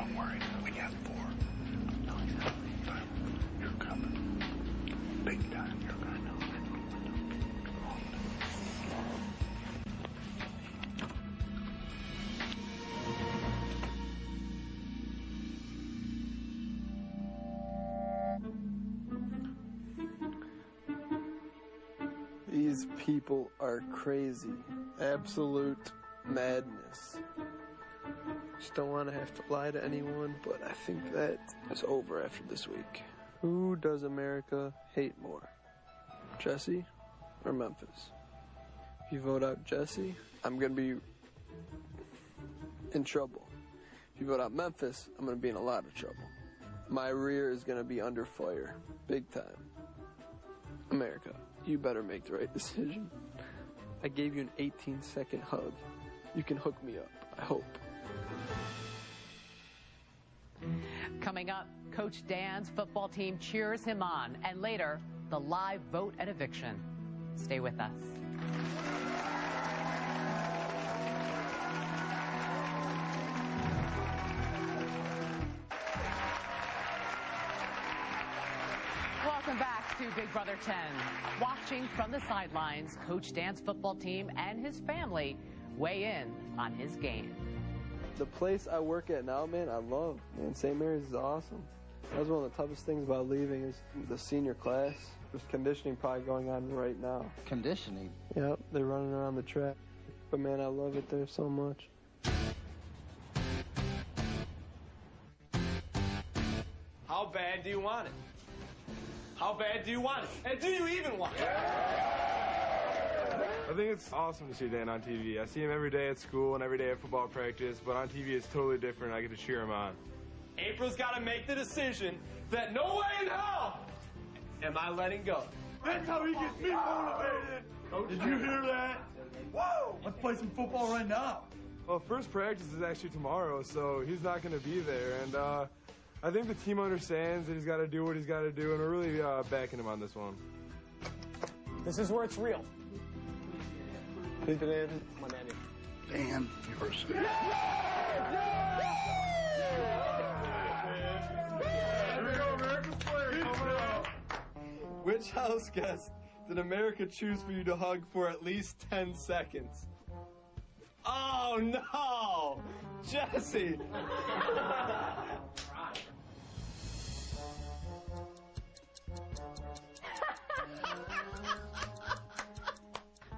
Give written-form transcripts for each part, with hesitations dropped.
Don't worry, we got 4. No, you're coming. Big time, you're gonna know. These people are crazy. Absolute madness. Just don't want to have to lie to anyone, but I think that is over after this week. Who does America hate more? Jesse or Memphis? If you vote out Jesse, I'm going to be in trouble. If you vote out Memphis, I'm going to be in a lot of trouble. My rear is going to be under fire. Big time. America, you better make the right decision. I gave you an 18-second hug. You can hook me up, I hope. Coming up, Coach Dan's football team cheers him on, and later, the live vote and eviction. Stay with us. Welcome back to Big Brother 10. Watching from the sidelines, Coach Dan's football team and his family weigh in on his game. The place I work at now, man, I love. Man, St. Mary's is awesome. That was one of the toughest things about leaving is the senior class. There's conditioning probably going on right now. Conditioning? Yep, they're running around the track. But man, I love it there so much. How bad do you want it? How bad do you want it? And do you even want it? I think it's awesome to see Dan on TV. I see him every day at school and every day at football practice, but on TV it's totally different. I get to cheer him on. April's got to make the decision that no way in hell am I letting go. That's how he gets me motivated. Did you hear that? Whoa! Let's play some football right now. Well, first practice is actually tomorrow, so he's not going to be there. And I think the team understands that he's got to do what he's got to do, and we're really backing him on this one. This is where it's real. Who's been in? My nanny. Dan, you're sick. Which house guest did America choose for you to hug for at least 10 seconds? Oh, no! Jesse!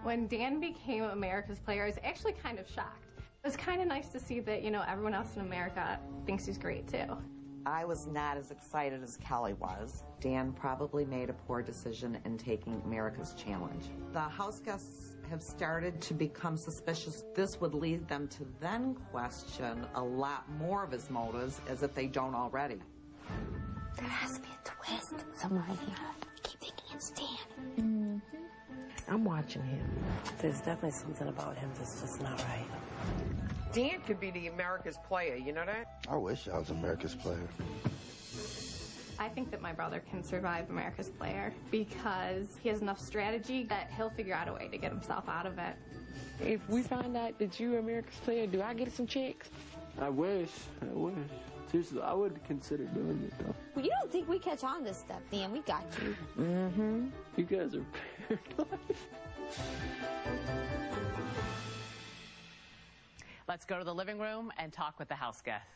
When Dan became America's player, I was actually kind of shocked. It was kind of nice to see that, everyone else in America thinks he's great, too. I was not as excited as Kelly was. Dan probably made a poor decision in taking America's challenge. The house guests have started to become suspicious. This would lead them to then question a lot more of his motives, as if they don't already. There has to be a twist somewhere in here. I keep thinking it's Dan. I'm watching him. There's definitely something about him that's just not right. Dan could be the America's player, you know that? I wish I was America's player. I think that my brother can survive America's player because he has enough strategy that he'll figure out a way to get himself out of it. If we find out that you're America's player, do I get some checks? I wish. Seriously, I would consider doing it, though. Well, you don't think we catch on this stuff, Dan? We got you. Mm-hmm. You guys are paralyzed. Let's go to the living room and talk with the house guests.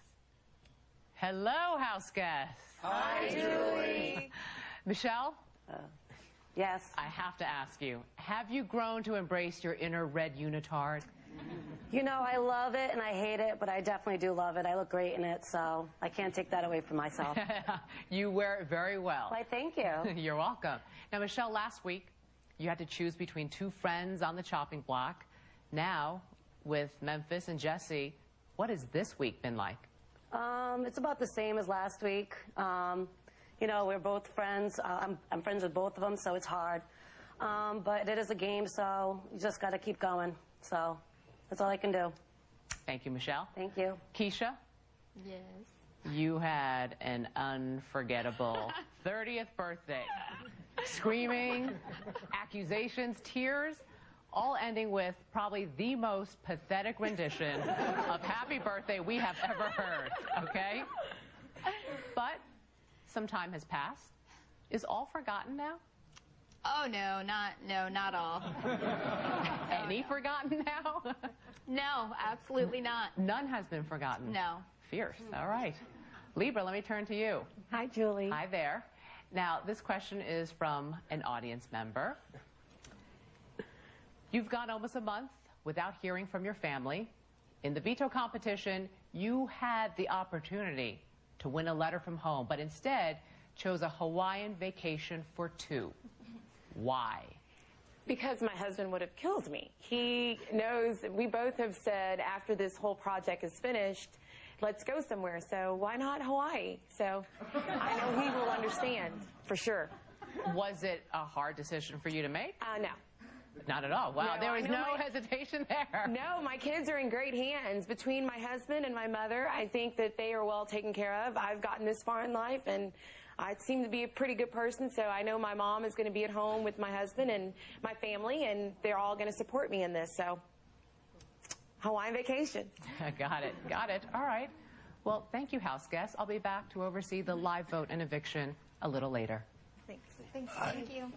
Hello, house guests. Hi, Julie. Michelle? Yes. I have to ask you, have you grown to embrace your inner red unitard? I love it and I hate it, but I definitely do love it. I look great in it, so I can't take that away from myself. You wear it very well. Why, thank you. You're welcome. Now, Michelle, last week, you had to choose between two friends on the chopping block. Now, with Memphis and Jesse, what has this week been like? It's about the same as last week. We're both friends. I'm friends with both of them, so it's hard. But it is a game, so you just got to keep going. So that's all I can do. Thank you, Michelle. Thank you. Keisha? Yes. You had an unforgettable 30th birthday. Screaming, accusations, tears. all ending with probably the most pathetic rendition of Happy Birthday we have ever heard, okay? But some time has passed. Is all forgotten now? Oh, no, not all. Any forgotten now? No, absolutely not. None has been forgotten? No. Fierce. All right. Libra, let me turn to you. Hi, Julie. Hi there. Now, this question is from an audience member. You've gone almost a month without hearing from your family. In the veto competition, you had the opportunity to win a letter from home, but instead chose a Hawaiian vacation for 2. Why? Because my husband would have killed me. He knows, we both have said after this whole project is finished, let's go somewhere. So why not Hawaii? So I know he will understand, for sure. Was it a hard decision for you to make? No. Not at all. Wow, No, there was I know no hesitation there. No, my kids are in great hands. Between my husband and my mother, I think that they are well taken care of. I've gotten this far in life, and I seem to be a pretty good person, so I know my mom is going to be at home with my husband and my family, and they're all going to support me in this, so Hawaiian vacation. Got it. Got it. All right. Well, thank you, house guests. I'll be back to oversee the live vote and eviction a little later. Thanks. Thank you.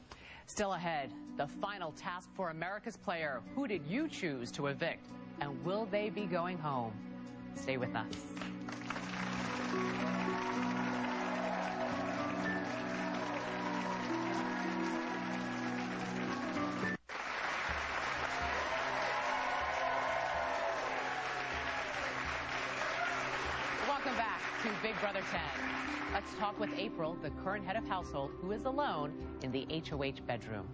Still ahead, the final task for America's player. Who did you choose to evict? And will they be going home? Stay with us. Welcome back to Big Brother 10. Let's talk with April, the current head of household, who is alone in the HOH bedroom.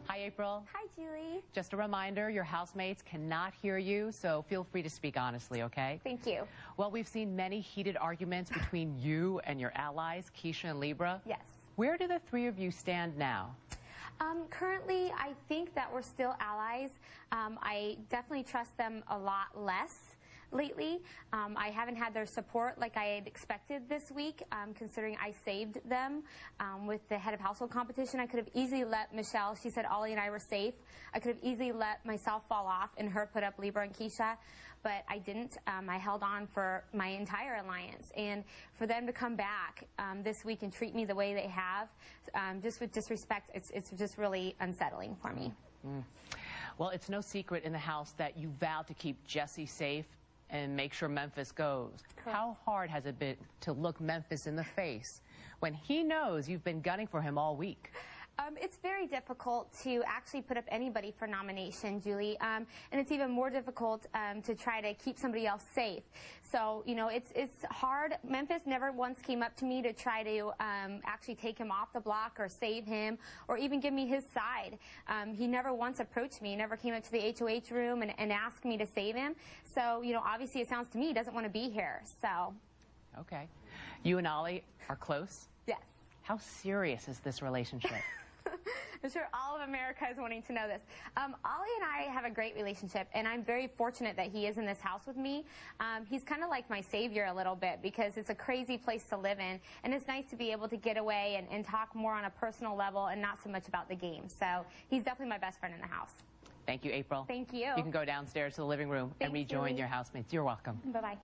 Hi, April. Hi, Julie. Just a reminder, your housemates cannot hear you, so feel free to speak honestly, okay? Thank you. Well, we've seen many heated arguments between you and your allies, Keisha and Libra. Yes. Where do the three of you stand now? Currently, I think that we're still allies. I definitely trust them a lot less lately. I haven't had their support like I had expected this week, considering I saved them with the head of household competition. I could have easily let Michelle, she said Ollie and I were safe. I could have easily let myself fall off and her put up Libra and Keisha, but I didn't. I held on for my entire alliance. And for them to come back this week and treat me the way they have, just with disrespect, it's just really unsettling for me. Well, it's no secret in the house that you vowed to keep Jesse safe and make sure Memphis goes. Correct. How hard has it been to look Memphis in the face when he knows you've been gunning for him all week? It's very difficult to actually put up anybody for nomination, Julie, and it's even more difficult to try to keep somebody else safe. So, you know, it's hard. Memphis never once came up to me to try to actually take him off the block or save him or even give me his side. He never once approached me. He never came up to the HOH room and asked me to save him. So, you know, obviously it sounds to me he doesn't want to be here. So. Okay. You and Ollie are close? Yes. How serious is this relationship? I'm sure all of America is wanting to know this. Ollie and I have a great relationship, and I'm very fortunate that he is in this house with me. He's kind of like my savior a little bit because it's a crazy place to live in, and it's nice to be able to get away and talk more on a personal level and not so much about the game. So he's definitely my best friend in the house. Thank you, April. Thank you. You can go downstairs to the living room and rejoin your housemates. You're welcome. Bye-bye.